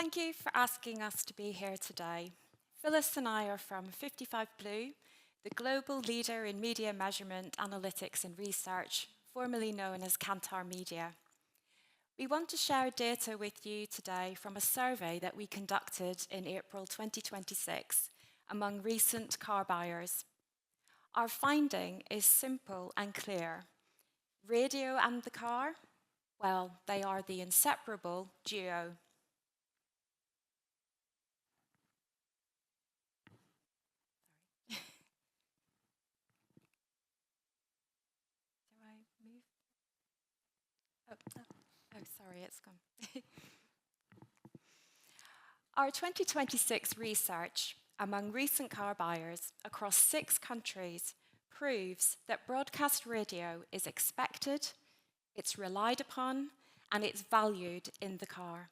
Thank you for asking us to be here today. Phyllis and I are from 55 Blue, the global leader in media measurement, analytics and research, formerly known as Kantar Media. We want to share data with you today from a survey that we conducted in April 2026 among recent car buyers. Our finding is simple and clear. Radio and the car, well, they are the inseparable duo. Do I move? Oh, sorry, it's gone. Our 2026 research among recent car buyers across 6 countries proves that broadcast radio is expected, it's relied upon, and it's valued in the car.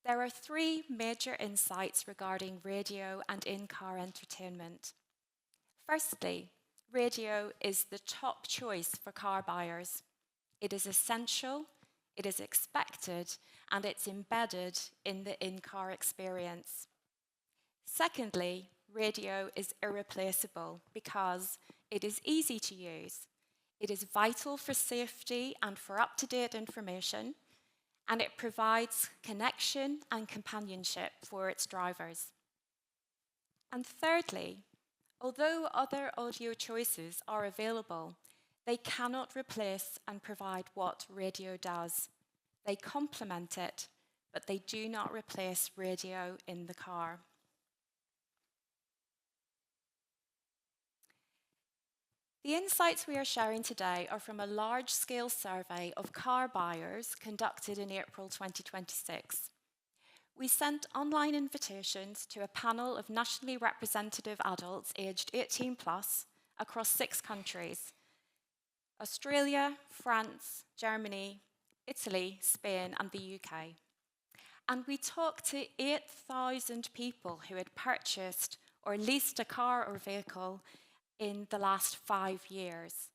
There are 3 major insights regarding radio and in-car entertainment. Firstly, radio is the top choice for car buyers. It is essential, it is expected, and it's embedded in the in-car experience. Secondly, radio is irreplaceable because it is easy to use. It is vital for safety and for up-to-date information, and it provides connection and companionship for its drivers. And thirdly, although other audio choices are available, they cannot replace and provide what radio does. They complement it, but they do not replace radio in the car. The insights we are sharing today are from a large-scale survey of car buyers conducted in April 2026. We sent online invitations to a panel of nationally representative adults aged 18 plus across 6 countries: Australia, France, Germany, Italy, Spain, and the UK. And we talked to 8,000 people who had purchased or leased a car or vehicle in the last 5 years.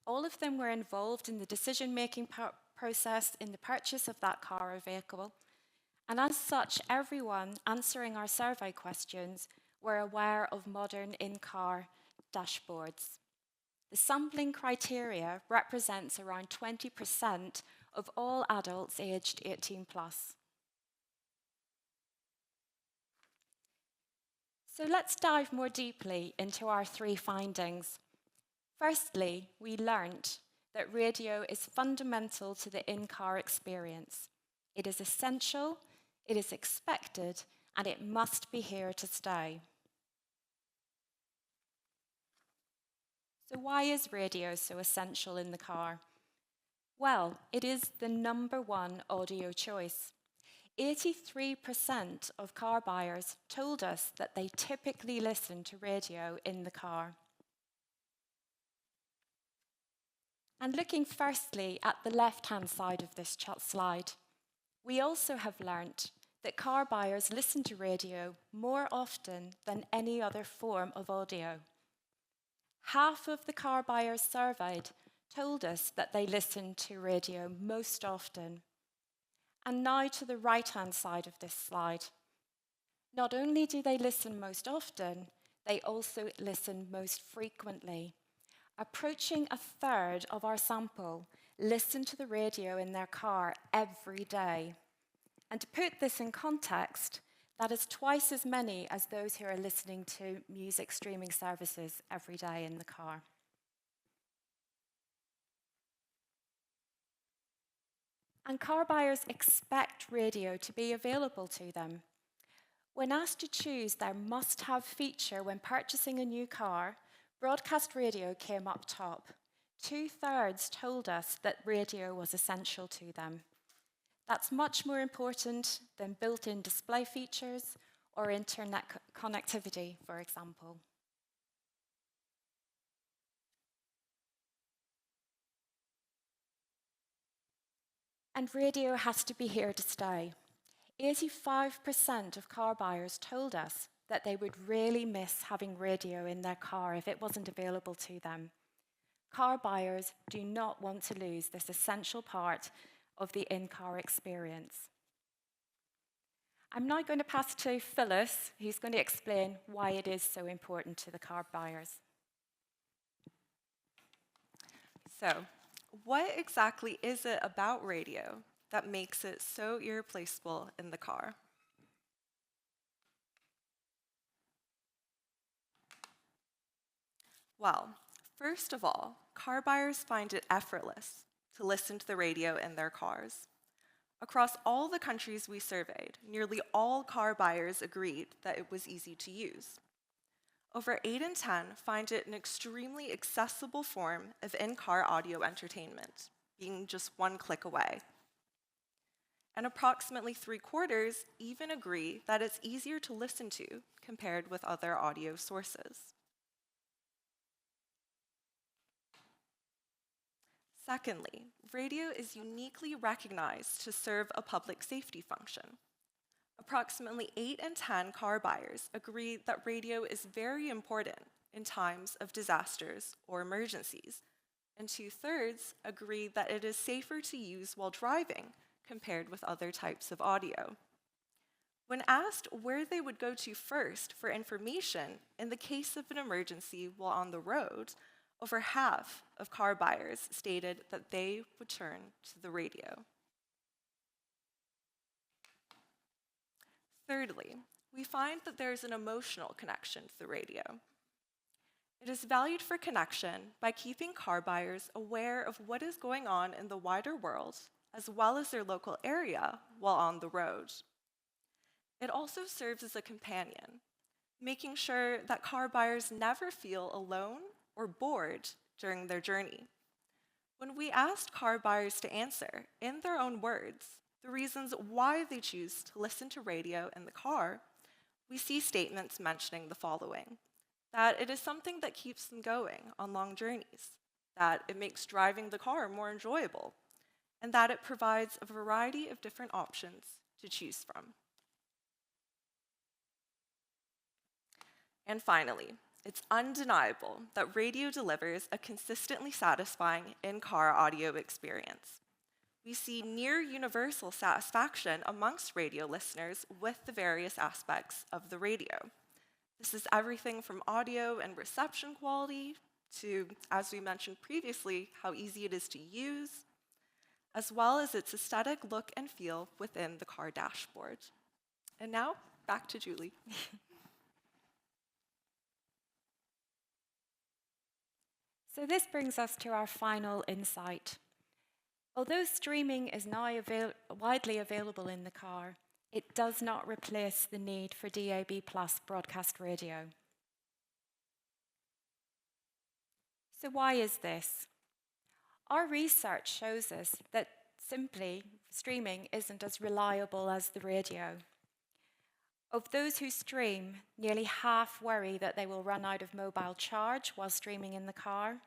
All of them were involved in the decision-making process in the purchase of that car or vehicle. And as such, everyone answering our survey questions were aware of modern in-car dashboards. The sampling criteria represents around 20% of all adults aged 18 plus. So let's dive more deeply into our 3 findings. Firstly, we learned that radio is fundamental to the in-car experience. It is essential, it is expected, and it must be here to stay. So why is radio so essential in the car? Well, it is the number 1 audio choice. 83% of car buyers told us that they typically listen to radio in the car. And looking firstly at the left-hand side of this slide, we also have learnt that car buyers listen to radio more often than any other form of audio. Half of the car buyers surveyed told us that they listen to radio most often. And now to the right-hand side of this slide. Not only do they listen most often, they also listen most frequently. Approaching a third of our sample listen to the radio in their car every day. And to put this in context, that is twice as many as those who are listening to music streaming services every day in the car. And car buyers expect radio to be available to them. When asked to choose their must-have feature when purchasing a new car, broadcast radio came up top. 2/3 told us that radio was essential to them. That's much more important than built-in display features or internet connectivity, for example. And radio has to be here to stay. 85% of car buyers told us that they would really miss having radio in their car if it wasn't available to them. Car buyers do not want to lose this essential part of the in-car experience. I'm now going to pass to Phyllis, who's going to explain why it is so important to the car buyers. So, what exactly is it about radio that makes it so irreplaceable in the car? Well, first of all, car buyers find it effortless to listen to the radio in their cars. Across all the countries we surveyed, nearly all car buyers agreed that it was easy to use. Over 8 in 10 find it an extremely accessible form of in-car audio entertainment, being just one click away. And approximately 3/4 even agree that it's easier to listen to compared with other audio sources. Secondly, radio is uniquely recognized to serve a public safety function. Approximately 8 in 10 car buyers agree that radio is very important in times of disasters or emergencies, and 2/3 agree that it is safer to use while driving compared with other types of audio. When asked where they would go to first for information in the case of an emergency while on the road, over half of car buyers stated that they would turn to the radio. Thirdly, we find that there is an emotional connection to the radio. It is valued for connection by keeping car buyers aware of what is going on in the wider world, as well as their local area while on the road. It also serves as a companion, making sure that car buyers never feel alone or bored during their journey. When we asked car buyers to answer, in their own words, the reasons why they choose to listen to radio in the car, we see statements mentioning the following: that it is something that keeps them going on long journeys, that it makes driving the car more enjoyable, and that it provides a variety of different options to choose from. And finally, it's undeniable that radio delivers a consistently satisfying in-car audio experience. We see near universal satisfaction amongst radio listeners with the various aspects of the radio. This is everything from audio and reception quality to, as we mentioned previously, how easy it is to use, as well as its aesthetic look and feel within the car dashboard. And now, back to Julie. So this brings us to our final insight. Although streaming is now widely available in the car, it does not replace the need for DAB+ broadcast radio. So why is this? Our research shows us that simply streaming isn't as reliable as the radio. Of those who stream, nearly half worry that they will run out of mobile charge while streaming in the car.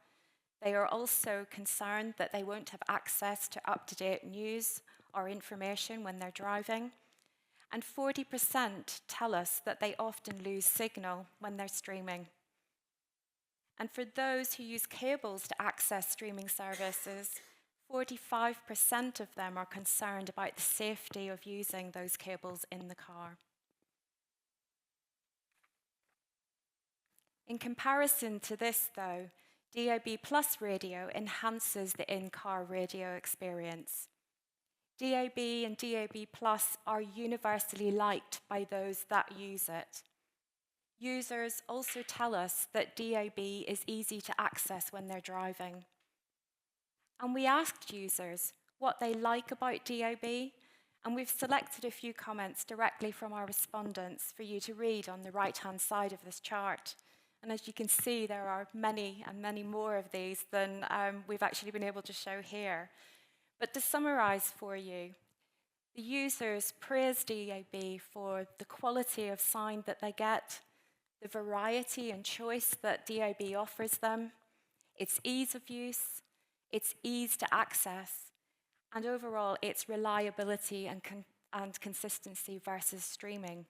They are also concerned that they won't have access to up-to-date news or information when they're driving. And 40% tell us that they often lose signal when they're streaming. And for those who use cables to access streaming services, 45% of them are concerned about the safety of using those cables in the car. In comparison to this, though, DAB+ radio enhances the in-car radio experience. DAB and DAB+ are universally liked by those that use it. Users also tell us that DAB is easy to access when they're driving. And we asked users what they like about DAB, and we've selected a few comments directly from our respondents for you to read on the right-hand side of this chart. And as you can see, there are many and many more of these than we've actually been able to show here. But to summarize for you, the users praise DAB for the quality of sound that they get, the variety and choice that DAB offers them, its ease of use, its ease to access, and overall its reliability and consistency versus streaming.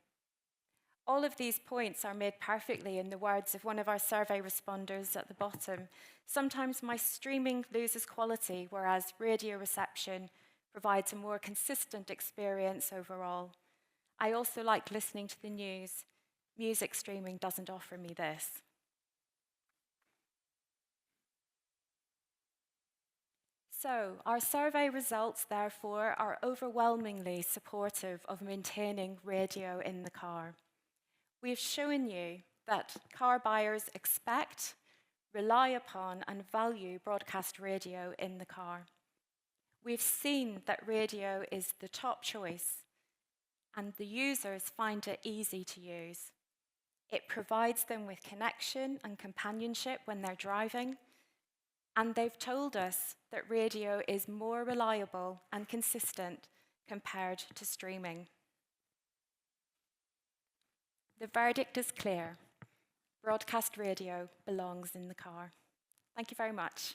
All of these points are made perfectly in the words of one of our survey responders at the bottom. Sometimes my streaming loses quality, whereas radio reception provides a more consistent experience overall. I also like listening to the news. Music streaming doesn't offer me this. So, our survey results, therefore, are overwhelmingly supportive of maintaining radio in the car. We've shown you that car buyers expect, rely upon, and value broadcast radio in the car. We've seen that radio is the top choice, and the users find it easy to use. It provides them with connection and companionship when they're driving, and they've told us that radio is more reliable and consistent compared to streaming. The verdict is clear. Broadcast radio belongs in the car. Thank you very much.